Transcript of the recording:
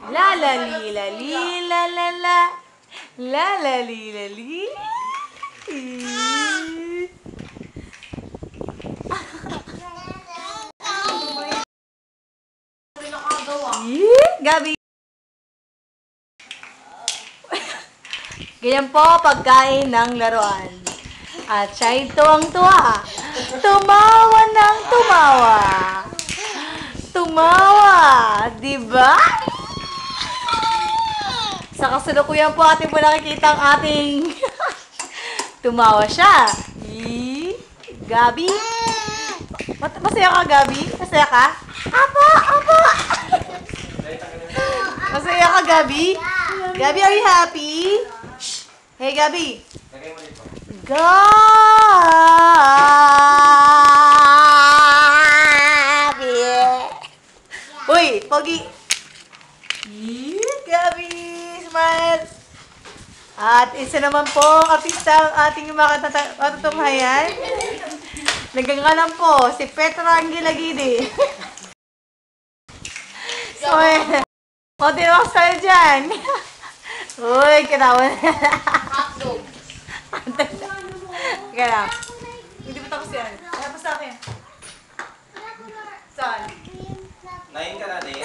La la li la li la la la. La la li la li. Gabi. Ganyan po pagkain ng laruan. At siya'y tuwang-tuwa. Tumawa ng tumawa. Tumawa. Diba? Sa kasalukuyan po ating po nakikita ang ating tumawa siya. Gabi? Masaya ka, Gabi? Masaya ka? Apo! Apo! Masaya ka, Gabi? Gabi, are you happy? Hey, Gabi. Gabi! Uy, Pogi! Gabi! Smile! At isa naman po, artista ang ating matutunghayan. Nagangalan po, si Petra Angilagidi. So, konti na ako sa'yo dyan. Uy, kinawa na. Hotdog. Kaya, hindi pa tapos yan. Kaya pa sa akin. Saan? Nahin ka na din.